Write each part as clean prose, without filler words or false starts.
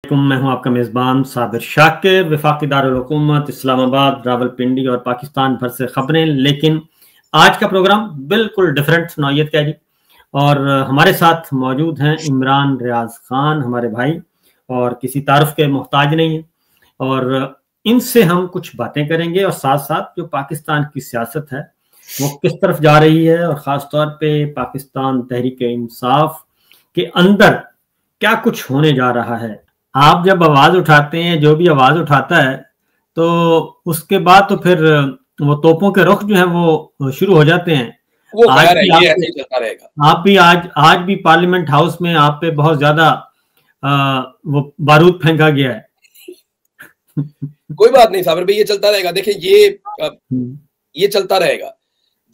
मैं हूं आपका मेज़बान साबिर शाकिर। वफाकी दारुल हुकूमत इस्लामाबाद, रावलपिंडी और पाकिस्तान भर से खबरें। लेकिन आज का प्रोग्राम बिल्कुल डिफरेंट नौयत का है जी। और हमारे साथ मौजूद हैं इमरान रियाज खान, हमारे भाई, और किसी तारुफ के मोहताज नहीं है। और इनसे हम कुछ बातें करेंगे और साथ साथ जो पाकिस्तान की सियासत है वो किस तरफ जा रही है, और ख़ास तौर पे पाकिस्तान तहरीक इंसाफ के अंदर क्या कुछ होने जा रहा है। आप जब आवाज उठाते हैं, जो भी आवाज उठाता है, तो उसके बाद तो फिर वो तोपों के रुख जो है वो शुरू हो जाते हैं। वो आज भी ये ऐसे ही चलता रहेगा। आप भी आज भी पार्लियामेंट हाउस में आप पे बहुत ज्यादा वो बारूद फेंका गया है। कोई बात नहीं साबिर भाई, ये चलता रहेगा। देखिए ये चलता रहेगा।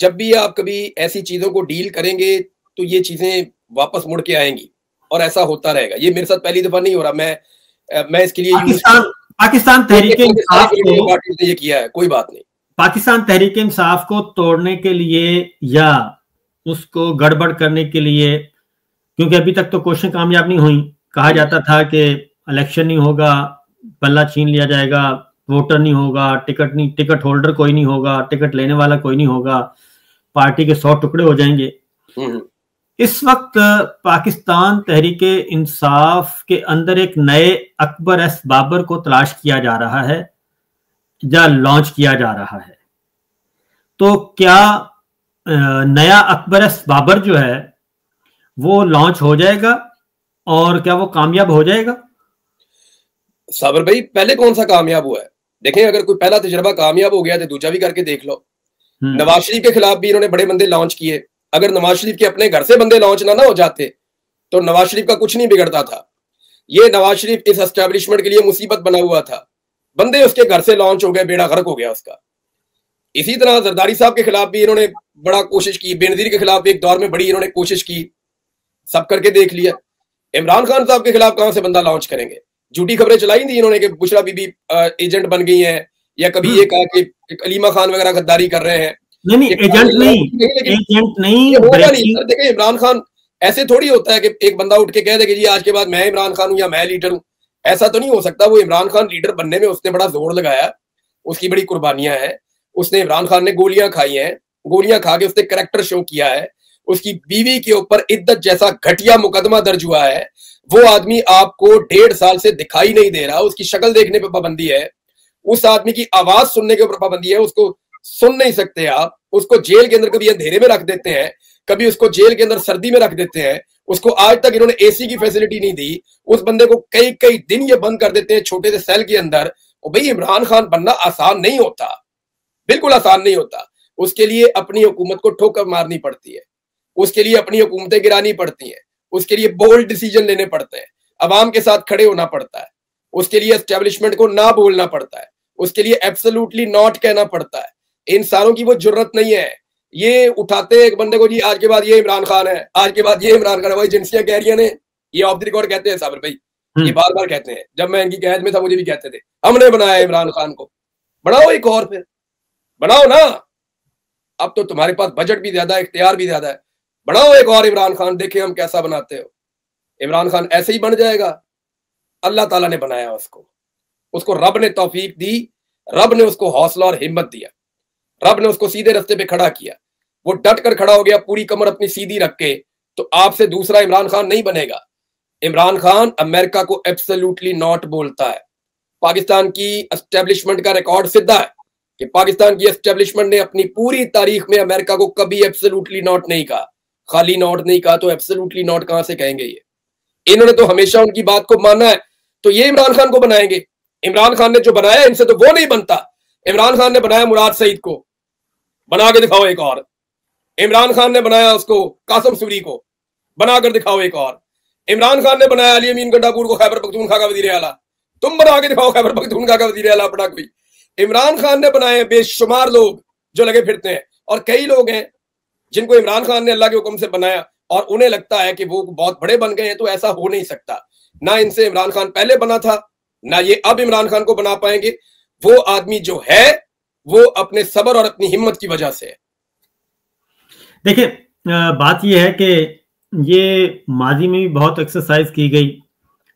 जब भी आप कभी ऐसी चीजों को डील करेंगे तो ये चीजें वापस मुड़ के आएंगी और ऐसा होता रहेगा। ये मेरे साथ पहली दफा नहीं हो रहा। मैं इसके लिए पाकिस्तान तहरीक इंसाफ को ये किया है, कोई बात नहीं। पाकिस्तान तहरीक इंसाफ को तोड़ने के लिए या उसको गड़बड़ करने के लिए, क्योंकि अभी तक तो कोशिशें कामयाब नहीं हुई। कहा जाता था कि इलेक्शन नहीं होगा, पल्ला छीन लिया जाएगा, वोटर नहीं होगा, टिकट होल्डर कोई नहीं होगा, टिकट लेने वाला कोई नहीं होगा, पार्टी के 100 टुकड़े हो जाएंगे। इस वक्त पाकिस्तान तहरीक इंसाफ के अंदर एक नए अकबर एस बाबर को तलाश किया जा रहा है या लॉन्च किया जा रहा है। तो क्या नया अकबर एस बाबर जो है वो लॉन्च हो जाएगा और क्या वो कामयाब हो जाएगा? साबिर भाई, पहले कौन सा कामयाब हुआ है? देखें, अगर कोई पहला तजुर्बा कामयाब हो गया तो दूसरा भी करके देख लो। नवाज शरीफ के खिलाफ भी इन्होंने बड़े बंदे लॉन्च किए। अगर नवाज शरीफ के अपने घर से बंदे लॉन्च ना हो जाते तो नवाज शरीफ का कुछ नहीं बिगड़ता था। ये नवाज शरीफ इस एस्टेब्लिशमेंट के लिए मुसीबत बना हुआ था। बंदे उसके घर से लॉन्च हो गए, बेड़ा गर्क हो गया उसका। इसी तरह जरदारी साहब के खिलाफ भी इन्होंने बड़ा कोशिश की। बेनजीर के खिलाफ भी एक दौर में बड़ी इन्होंने कोशिश की, सब करके देख लिया। इमरान खान साहब के खिलाफ कहां से बंदा लॉन्च करेंगे? झूठी खबरें चलाई थी इन्होंने कि बुशरा बीबी एजेंट बन गई है, या कभी ये कहा कि अलीमा खान वगैरह गद्दारी कर रहे हैं। नहीं, एजेंट नहीं होगा नहीं सर। देखिए, इमरान खान ऐसे थोड़ी होता है कि एक बंदा उठ के कह दे कि जी आज के बाद मैं इमरान खान हूं या मैं लीडर हूं। ऐसा तो नहीं हो सकता। वो इमरान खान लीडर बनने में उसने बड़ा जोर लगाया, उसकी बड़ी कुर्बानियां हैं। उसने, इमरान खान ने गोलियां खाई हैं, गोलियां खा के उसने करैक्टर शो किया है। उसकी बीवी के ऊपर इद्दत जैसा घटिया मुकदमा दर्ज हुआ है। वो आदमी आपको 1.5 साल से दिखाई नहीं दे रहा। उसकी शक्ल देखने पर पाबंदी है, उस आदमी की आवाज सुनने के ऊपर पाबंदी है। उसको सुन नहीं सकते आप। उसको जेल के अंदर कभी अंधेरे में रख देते हैं, कभी उसको जेल के अंदर सर्दी में रख देते हैं। उसको आज तक इन्होंने एसी की फैसिलिटी नहीं दी। उस बंदे को कई कई दिन ये बंद कर देते हैं छोटे से सेल के अंदर। और भाई, इमरान खान बनना आसान नहीं होता, बिल्कुल आसान नहीं होता। उसके लिए अपनी हुकूमत को ठोकर मारनी पड़ती है, उसके लिए अपनी हुकूमतें गिरानी पड़ती हैं, उसके लिए बोल्ड डिसीजन लेने पड़ते हैं, अवाम के साथ खड़े होना पड़ता है, उसके लिए एस्टेब्लिशमेंट को ना बोलना पड़ता है, उसके लिए एब्सोल्युटली नॉट कहना पड़ता है। इंसानों की वो जरूरत नहीं है। ये उठाते हैं एक बंदे को, जी आज के बाद ये इमरान खान है, आज के बाद ये इमरान खान है। वही एजेंसियां कह रही है, ये ऑफ द रिकॉर्ड कहते हैं साबिर भाई, ये बार बार कहते हैं। जब मैं इनकी कैद में था मुझे भी कहते थे हमने बनाया इमरान खान को। बनाओ एक और, फिर बनाओ ना। अब तो तुम्हारे पास बजट भी ज्यादा है, इख्तियार भी ज्यादा है। बनाओ एक और इमरान खान, देखें हम कैसा बनाते हो। इमरान खान ऐसे ही बन जाएगा। अल्लाह ताला ने बनाया उसको रब ने तौफीक दी, रब ने उसको हौसला और हिम्मत दिया, रब ने उसको सीधे रास्ते पे खड़ा किया। वो डट कर खड़ा हो गया, पूरी कमर अपनी सीधी रख के। तो आपसे दूसरा इमरान खान नहीं बनेगा। इमरान खान अमेरिका को एब्सोल्युटली नॉट बोलता है। पाकिस्तान की एस्टेब्लिशमेंट का रिकॉर्ड सीधा है कि पाकिस्तान की एस्टेब्लिशमेंट ने अपनी पूरी तारीख में अमेरिका को कभी एब्सोल्युटली नॉट नहीं कहा। खाली नॉट नहीं कहा तो एब्सोल्युटली नॉट कहां से कहेंगे? ये इन्होंने तो हमेशा उनकी बात को माना है। तो ये इमरान खान को बनाएंगे? इमरान खान ने जो बनाया इनसे तो वो नहीं बनता। इमरान खान ने बनाया मुराद सईद को, बना के दिखाओ एक और। इमरान खान ने बनाया उसको कासम सूरी को, बनाकर दिखाओ एक और। इमरान खान ने बनाया अली अमीन गंडापुर को खैबर पख्तूनख्वा का वजीर आला, तुम बना के दिखाओ खैबर पख्तूनख्वा का वजीर आला अपना कोई। इमरान खान ने बनाए बेशुमार लोग जो लगे फिरते हैं, और कई लोग हैं जिनको इमरान खान ने अल्लाह के हुक्म से बनाया और उन्हें लगता है कि वो बहुत बड़े बन गए हैं। तो ऐसा हो नहीं सकता। ना इनसे इमरान खान पहले बना था, ना ये अब इमरान खान को बना पाएंगे। वो आदमी जो है वो अपने सब्र और अपनी हिम्मत की वजह से है। देखिए, बात यह है कि ये माजी में भी बहुत एक्सरसाइज की गई।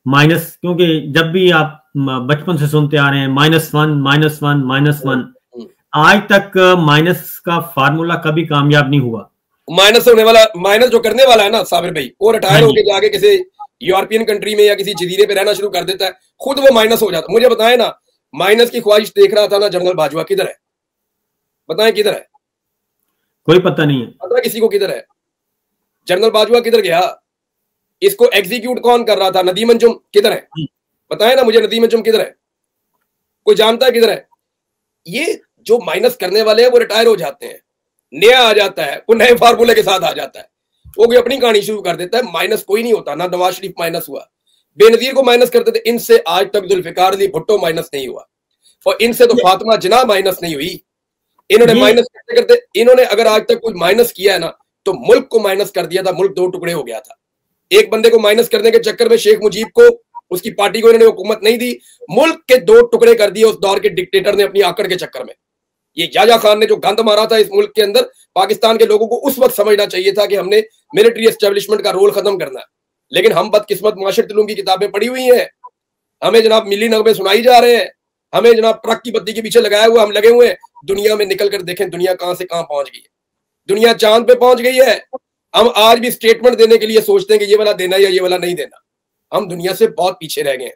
माइनस, क्योंकि जब भी आप बचपन से सुनते आ रहे हैं -1 -1 -1, आज तक माइनस का फार्मूला कभी कामयाब नहीं हुआ। माइनस होने वाला, माइनस जो करने वाला है ना साबिर भाई, वो रिटायर होके जाके किसी यूरोपियन कंट्री में या किसी जजीरे पे रहना शुरू कर देता है, खुद वो माइनस हो जाता है। मुझे बताएं ना, माइनस की ख्वाहिश देख रहा था ना जनरल बाजवा, किधर है? बताएं किधर है? कोई पता नहीं है, पता किसी को किधर है? जनरल बाजवा किधर गया? इसको एग्जीक्यूट कौन कर रहा था? नदीम अंजुम किधर है? बताएं ना मुझे, नदीम अंजुम किधर है? कोई जानता है किधर है? ये जो माइनस करने वाले हैं वो रिटायर हो जाते हैं, नया आ जाता है, वो नए फार्मूले के साथ आ जाता है, वो कोई अपनी कहानी शुरू कर देता है। माइनस कोई नहीं होता ना, नवाज शरीफ माइनस हुआ, बेनजीर को माइनस करते थे, इनसे आज तक जुल्फिकार अली भुट्टो माइनस नहीं हुआ, और इनसे तो फातिमा जिन्ना माइनस नहीं हुई। इन्होंने माइनस करते करते, इन्होंने अगर आज तक कुछ माइनस किया है ना, तो मुल्क को माइनस कर दिया था। मुल्क दो टुकड़े हो गया था। एक बंदे को माइनस करने के चक्कर में शेख मुजीब को, उसकी पार्टी को इन्होंने हुकूमत नहीं दी, मुल्क के दो टुकड़े कर दिए उस दौर के डिक्टेटर ने अपनी आकड़ के चक्कर में। ये याह्या खान ने जो गंद मारा था इस मुल्क के अंदर, पाकिस्तान के लोगों को उस वक्त समझना चाहिए था कि हमने मिलिट्री एस्टेब्लिशमेंट का रोल खत्म करना है। लेकिन हम बदकिस्मत मुआशरत उलूम की किताबें पढ़ी हुई हैं, हमें जनाब मिली नगमे सुनाई जा रहे हैं, हमें जनाब ट्रक की बत्ती के पीछे लगाया हुआ हम लगे हुए हैं। दुनिया में निकल कर देखें, दुनिया कहां से कहां पहुंच गई है, दुनिया चांद पे पहुंच गई है। हम आज भी स्टेटमेंट देने के लिए सोचते हैं कि ये वाला देना या ये वाला नहीं देना। हम दुनिया से बहुत पीछे रह गए हैं।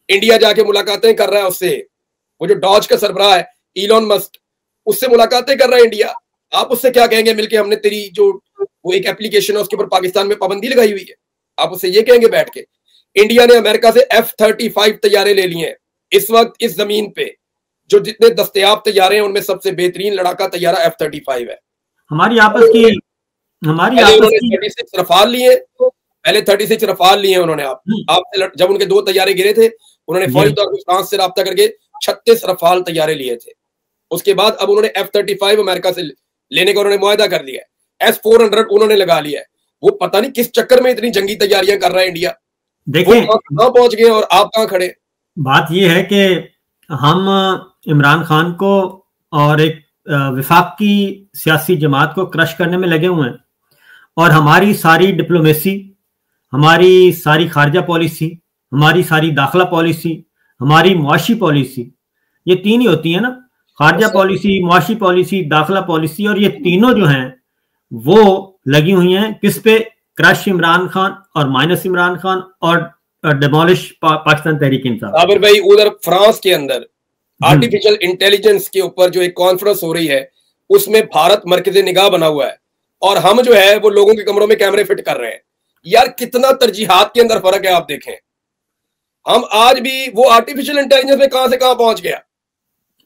इंडिया जाके मुलाकातें कर रहा है उससे, वो जो डॉज का सरबराह है इलॉन मस्क, उससे मुलाकातें कर रहा है इंडिया। आप उससे क्या कहेंगे मिलके, हमने तेरी जो वो एक एप्लीकेशन है उसके ऊपर पाकिस्तान में पाबंदी लगाई हुई है, आप उससे ये कहेंगे बैठ के? इंडिया ने अमेरिका से F-35 तैयारे ले लिए हैं। इस वक्त इस जमीन पे जो जितने दस्तयाब तैयारे हैं उनमें सबसे बेहतरीन लड़ाका तैयारा F-35 है। हमारी आपस की 36 रफाल लिए, पहले 36 रफाल लिए उन्होंने। आप जब उनके 2 तैयारे गिरे थे, उन्होंने फौरी तौर पर फ्रांस से राब्ता करके 36 रफाल तैयारे लिए थे। उसके बाद अब उन्होंने F-35 अमेरिका से लेने का उन्होंने मुआहदा कर लिया है। S-400 उन्होंने लगा लिया है। वो पता नहीं किस चक्कर में इतनी जंगी तैयारियां कर रहा है इंडिया। देखिए कहां पहुंच गए और आप कहां खड़े? बात यह है कि हम इमरान खान को और एक विफाकी सियासी जमात को क्रश करने में लगे हुए हैं, और हमारी सारी डिप्लोमेसी, हमारी सारी खारजा पॉलिसी, हमारी सारी दाखिला पॉलिसी, हमारी मुआशी पॉलिसी, ये 3 ही होती है ना, खारजा पॉलिसी, मुआशी पॉलिसी, दाखिला पॉलिसी, और ये तीनों जो हैं वो लगी हुई हैं किस पे? क्रश इमरान खान और माइनस इमरान खान और डिमोलिश पाकिस्तान तहरीक इंसाफ। साबिर भाई, उधर फ्रांस के अंदर आर्टिफिशियल इंटेलिजेंस के ऊपर जो एक कॉन्फ्रेंस हो रही है उसमें भारत मरकज़े निगाह बना हुआ है, और हम जो है वो लोगों के कमरों में कैमरे फिट कर रहे हैं। यार कितना तरजीहात के अंदर फर्क है, आप देखें। हम आज भी वो आर्टिफिशियल इंटेलिजेंस में कहां से कहां पहुंच गया,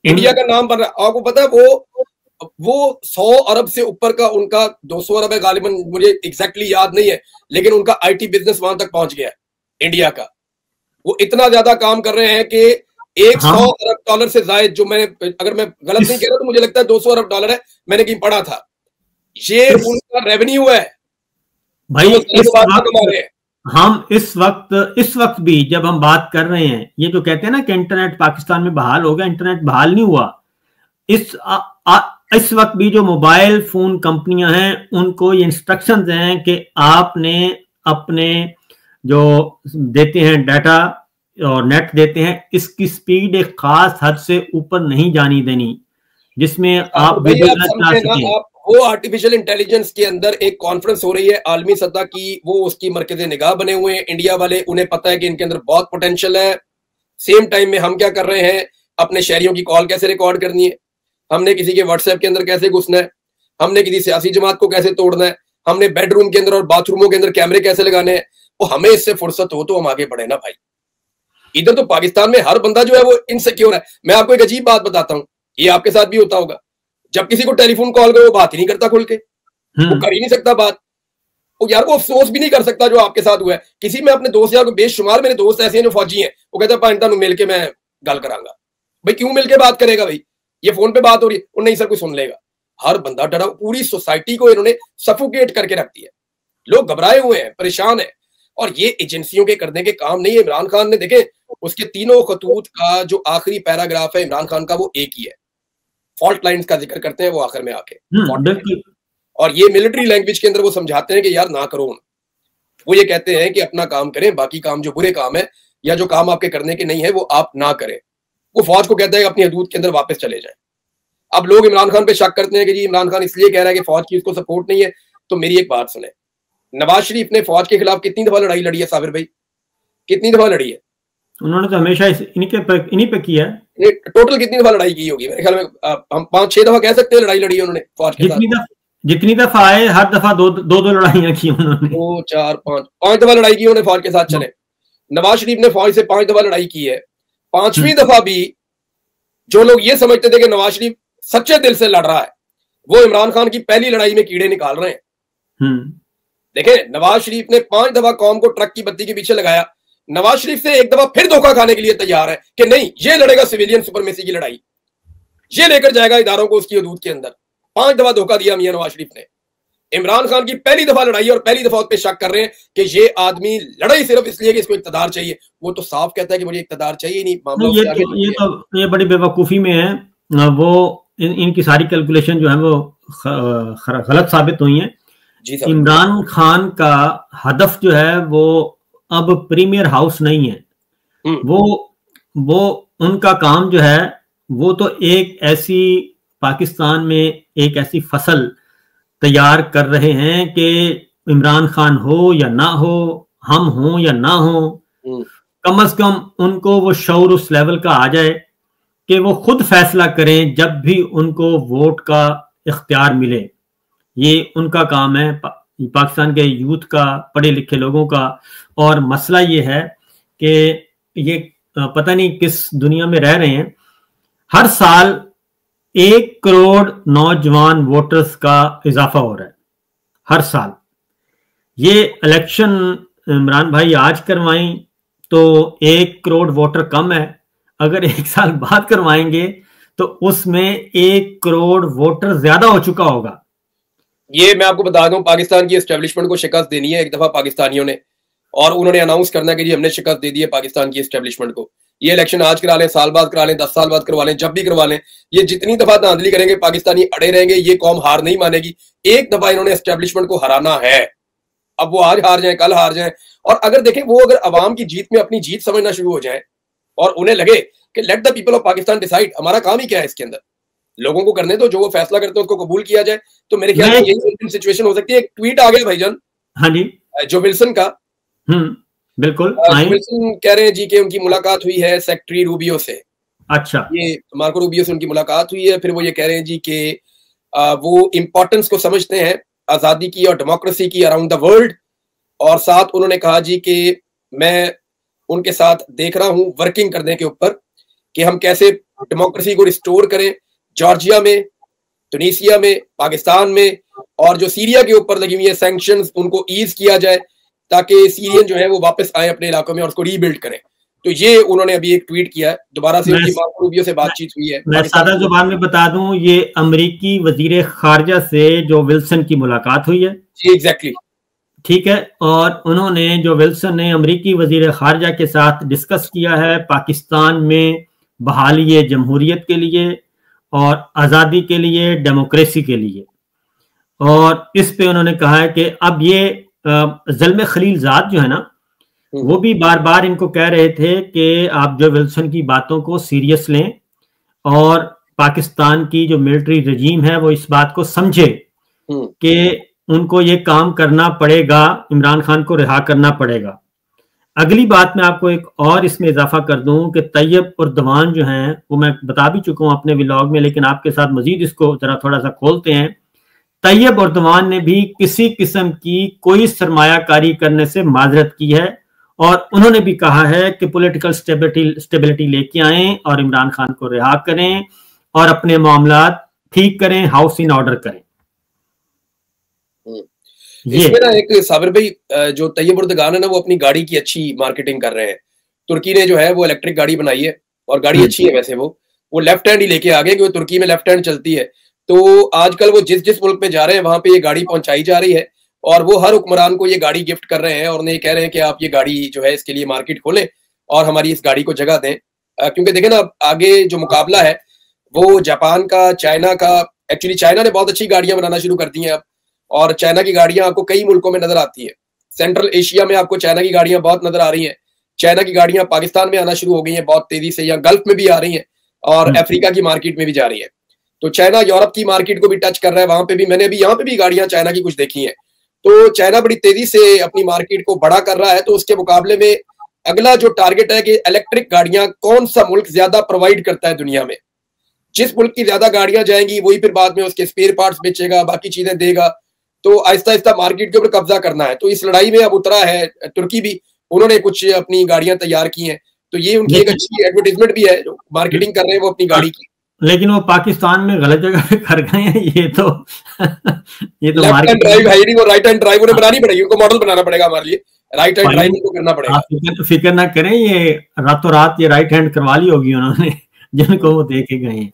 इंडिया का नाम बन रहा। आपको पता है वो 100 अरब से ऊपर का उनका 200 अरब है गालिबन, मुझे एग्जैक्टली याद नहीं है, लेकिन उनका आईटी बिजनेस वहां तक पहुंच गया है इंडिया का। वो इतना ज्यादा काम कर रहे हैं कि 100 अरब डॉलर से जायद, जो मैंने, अगर मैं गलत नहीं कह रहा तो मुझे लगता है 200 अरब डॉलर है, मैंने कहीं पढ़ा था, ये उनका रेवेन्यू है भाई। हम इस वक्त भी जब हम बात कर रहे हैं, ये जो कहते हैं ना कि इंटरनेट पाकिस्तान में बहाल हो गया, इंटरनेट बहाल नहीं हुआ। इस वक्त भी जो मोबाइल फोन कंपनियां हैं उनको ये इंस्ट्रक्शंस हैं कि आपने अपने जो देते हैं डाटा और नेट देते हैं, इसकी स्पीड एक खास हद से ऊपर नहीं जानी देनी, जिसमें आप वो आर्टिफिशियल इंटेलिजेंस के अंदर एक कॉन्फ्रेंस हो रही है आलमी सतह की, वो उसकी मरकज़े निगाह बने हुए हैं इंडिया वाले। उन्हें पता है कि इनके अंदर बहुत पोटेंशियल है। सेम टाइम में हम क्या कर रहे हैं, अपने शहरियों की कॉल कैसे रिकॉर्ड करनी है, हमने किसी के व्हाट्सएप के अंदर कैसे घुसना है, हमने किसी सियासी जमात को कैसे तोड़ना है, हमने बेडरूम के अंदर और बाथरूमों के अंदर कैमरे कैसे लगाने हैं। वो हमें इससे फुर्सत हो तो हम आगे बढ़े ना भाई। इधर तो पाकिस्तान में हर बंदा जो है वो इनसिक्योर है। मैं आपको एक अजीब बात बताता हूँ, ये आपके साथ भी होता होगा। जब किसी को टेलीफोन कॉल करो वो बात ही नहीं करता खुल के, वो कर ही नहीं सकता बात। वो यार वो अफसोस भी नहीं कर सकता जो आपके साथ हुआ है। किसी में अपने दोस्त यार को, बेशुमार मेरे दोस्त ऐसे हैं जो फौजी हैं, वो कहते हैं पाकिस्तान मिल के मैं गल करांगा। भाई क्यों मिल के बात करेगा भाई, ये फोन पे बात हो रही है, और नहीं सर कोई सुन लेगा। हर बंदा डरा, पूरी सोसाइटी को इन्होंने सफोकेट करके रख दिया। लोग घबराए हुए हैं, परेशान है, और ये एजेंसियों के करने के काम नहीं है। इमरान खान ने देखे उसके तीनों खतूत का जो आखिरी पैराग्राफ है इमरान खान का, वो एक ही है, फॉल्ट लाइंस का जिक्र करते हैं वो आखिर में आके, और ये मिलिट्री लैंग्वेज के अंदर वो समझाते हैं कि यार ना करो। वो ये कहते हैं कि अपना काम करें, बाकी काम जो बुरे काम है या जो काम आपके करने के नहीं है वो आप ना करें। वो फौज को कहता है कि अपनी हदूद के अंदर वापस चले जाएं। अब लोग इमरान खान पे शक करते हैं कि जी इमरान खान इसलिए कह रहा है कि फौज की उसको सपोर्ट नहीं है। तो मेरी एक बात सुने, नवाज शरीफ ने फौज के खिलाफ कितनी दफा लड़ाई लड़ी है साबिर भाई, कितनी दफा लड़ी है? उन्होंने तो हमेशा इन्हीं पे किया है। टोटल कितनी दफा लड़ाई की होगी? मेरे ख्याल में हम 5-6 दफा कह सकते हैं लड़ाई लड़ी है उन्होंने फौज के साथ। जितनी दफा आए हर दफा दो लड़ाइयां की उन्होंने। 2, 4, 5 दफा लड़ाई की उन्होंने फौज के साथ। चले, नवाज शरीफ ने फौज से 5 दफा लड़ाई की है। 5वीं दफा भी जो लोग ये समझते थे कि नवाज शरीफ सच्चे दिल से लड़ रहा है, वो इमरान खान की पहली लड़ाई में कीड़े निकाल रहे हैं। देखें, नवाज शरीफ ने 5 दफा कौम को ट्रक की बत्ती के पीछे लगाया। नवाज शरीफ से एक दफा फिर धोखा खाने के लिए तैयार है कि नहीं, ये लड़ेगा सिविलियन सुपरमेसी की लड़ाई, ये लेकर जाएगा इदारों को उसकी हदूद के अंदर। 5 दफा धोखा दिया मियां नवाज शरीफ ने। इमरान खान की पहली दफा लड़ाई और पहली दफा उस पर शक कर रहे हैं कि ये आदमी लड़ाई सिर्फ इसलिए कि इसको इक्तदार चाहिए। वो तो साफ कहता है कि मुझे इक्तदार चाहिए नहीं। मामला ये बड़ी बेवकूफी में है। वो इनकी सारी कैलकुलेशन जो है वो गलत साबित हुई है। इमरान खान का हदफ जो है वो अब प्रीमियर हाउस नहीं है। वो उनका काम जो है वो तो एक ऐसी पाकिस्तान में एक ऐसी फसल तैयार कर रहे हैं कि इमरान खान हो या ना हो, हम हो या ना हो, कम से कम उनको वो शऊर उस लेवल का आ जाए कि वो खुद फैसला करें जब भी उनको वोट का इख्तियार मिले। ये उनका काम है, पाकिस्तान के यूथ का, पढ़े लिखे लोगों का। और मसला ये है कि ये पता नहीं किस दुनिया में रह रहे हैं। हर साल 1 करोड़ नौजवान वोटर्स का इजाफा हो रहा है हर साल। ये इलेक्शन इमरान भाई आज करवाएं तो 1 करोड़ वोटर कम है, अगर 1 साल बाद करवाएंगे तो उसमें 1 करोड़ वोटर ज्यादा हो चुका होगा। ये मैं आपको बता दूं, पाकिस्तान की एस्टेब्लिशमेंट को शिकस्त देनी है एक दफा पाकिस्तानियों ने, और उन्होंने अनाउंस करना है कि जी हमने शिकस्त दे दी है पाकिस्तान की एस्टेब्लिशमेंट को। ये इलेक्शन आज करा लें, साल बाद करा लें, 10 साल बाद करवा लें, जब भी करवा लें, ये जितनी दफा धांधली करेंगे पाकिस्तानी अड़े रहेंगे। ये कौम हार नहीं मानेगी। एक दफा इन्होंने एस्टेब्लिशमेंट को हराना है। अब वो आज हार जाए, कल हार जाए, और अगर देखें वो अगर अवाम की जीत में अपनी जीत समझना शुरू हो जाए और उन्हें लगे कि let the people of Pakistan decide, हमारा काम ही क्या है इसके अंदर, लोगों को करने दो, जो वो फैसला करते हैं उसको कबूल किया जाए, तो मेरे ख्याल में यही सिचुएशन हो सकती है। एक ट्वीट आ गया भाईजान, हाँ जी, जो विल्सन का। बिल्कुल, विल्सन कह रहे हैं जी कि उनकी मुलाकात हुई है सेक्रेटरी रूबियो से। अच्छा, ये मार्को रूबियो से उनकी मुलाकात हुई है। फिर वो ये कह रहे हैं जी कि वो इम्पोर्टेंस को समझते हैं आजादी की और डेमोक्रेसी की अराउंड द वर्ल्ड। और साथ उन्होंने कहा जी कि मैं उनके साथ देख रहा हूं वर्किंग करने के ऊपर कि हम कैसे डेमोक्रेसी को रिस्टोर करें जॉर्जिया में, तुनीसिया में, पाकिस्तान में, और जो सीरिया के ऊपर लगी हुई है सैंक्शंस उनको ईज किया जाए ताकि सीरियन जो है वो वापस आए अपने इलाकों में और उसको रीबिल्ड करें। तो ये उन्होंने अभी एक ट्वीट किया है, दोबारा से उनकी मार्को रूबियो से बातचीत हुई है। मैं सादा जुबान में बता दूं, ये अमेरिकी वजीर खारजा से जो विल्सन की मुलाकात हुई है जी, एग्जैक्टली, ठीक है। और उन्होंने जो विल्सन ने अमेरिकी वजीर खारजा के साथ डिस्कस किया है पाकिस्तान में बहाली जमहूरियत के लिए और आज़ादी के लिए, डेमोक्रेसी के लिए। और इस पे उन्होंने कहा है कि अब ये ज़ल्म खलीलजाद जो है ना, वो भी बार बार इनको कह रहे थे कि आप जो विल्सन की बातों को सीरियस लें और पाकिस्तान की जो मिलिट्री रजीम है वो इस बात को समझे कि उनको ये काम करना पड़ेगा, इमरान खान को रिहा करना पड़ेगा। अगली बात मैं आपको एक और इसमें इजाफा कर दूं कि तैयब उर्दवान जो हैं, वो मैं बता भी चुका हूं अपने व्लॉग में, लेकिन आपके साथ मजीद इसको जरा थोड़ा सा खोलते हैं। तैयब उर्दवान ने भी किसी किस्म की कोई सरमायाकारी करने से माजरत की है और उन्होंने भी कहा है कि पॉलिटिकल स्टेबिलिटी लेके आएं और इमरान खान को रिहा करें और अपने मामला ठीक करें, हाउस इन ऑर्डर करें। इसमें ना एक साबिर भाई, जो तैयब उर्दगान है ना, वो अपनी गाड़ी की अच्छी मार्केटिंग कर रहे हैं। तुर्की ने जो है वो इलेक्ट्रिक गाड़ी बनाई है और गाड़ी अच्छी है वैसे, वो लेफ्ट हैंड ही लेके आ गए क्योंकि तुर्की में लेफ्ट हैंड चलती है। तो आजकल वो जिस जिस मुल्क में जा रहे हैं वहां पे ये गाड़ी पहुंचाई जा रही है और वो हर हुक्मरान को ये गाड़ी गिफ्ट कर रहे हैं और उन्हें ये कह रहे हैं कि आप ये गाड़ी जो है इसके लिए मार्केट खोलें और हमारी इस गाड़ी को जगह दें। क्योंकि देखें ना, आगे जो मुकाबला है वो जापान का, चाइना का। एक्चुअली चाइना ने बहुत अच्छी गाड़ियां बनाना शुरू कर दी हैं अब, और चाइना की गाड़ियां आपको कई मुल्कों में नजर आती है। सेंट्रल एशिया में आपको चाइना की गाड़ियां बहुत नजर आ रही हैं। चाइना की गाड़ियां पाकिस्तान में आना शुरू हो गई हैं बहुत तेजी से, या गल्फ में भी आ रही हैं और अफ्रीका की मार्केट में भी जा रही है। तो चाइना यूरोप की मार्केट को भी टच कर रहा है, वहां पे भी मैंने अभी यहाँ पे भी गाड़ियां चाइना की कुछ देखी हैं। तो चाइना बड़ी तेजी से अपनी मार्केट को बड़ा कर रहा है। तो उसके मुकाबले में अगला जो टारगेट है कि इलेक्ट्रिक गाड़ियां कौन सा मुल्क ज्यादा प्रोवाइड करता है दुनिया में। जिस मुल्क की ज्यादा गाड़ियां जाएंगी वही फिर बाद में उसके स्पेयर पार्ट्स बेचेगा, बाकी चीजें देगा। तो आहिस्ता आहिस्ता मार्केट के ऊपर कब्जा करना है। तो इस लड़ाई में अब उतरा है तुर्की भी, उन्होंने कुछ अपनी गाड़ियां तैयार की हैं। तो ये उनकी एक अच्छी एडवर्टाइजमेंट भी है, जो मार्केटिंग कर रहे हैं वो अपनी गाड़ी की। लेकिन वो पाकिस्तान में गलत जगह पे कर गए हैं। ये तो लेफ्ट हैंड ड्राइव है नहीं, वो राइट हैंड ड्राइव उन्हें बनानी पड़ेगी, उनको मॉडल बनाना पड़ेगा हमारे लिए। राइट हैंड ड्राइव उनको करना पड़ेगा। आप फिक्र ना करें, ये रातों रात ये राइट हैंड करवा ली होगी उन्होंने जिनको वो दे के गए हैं।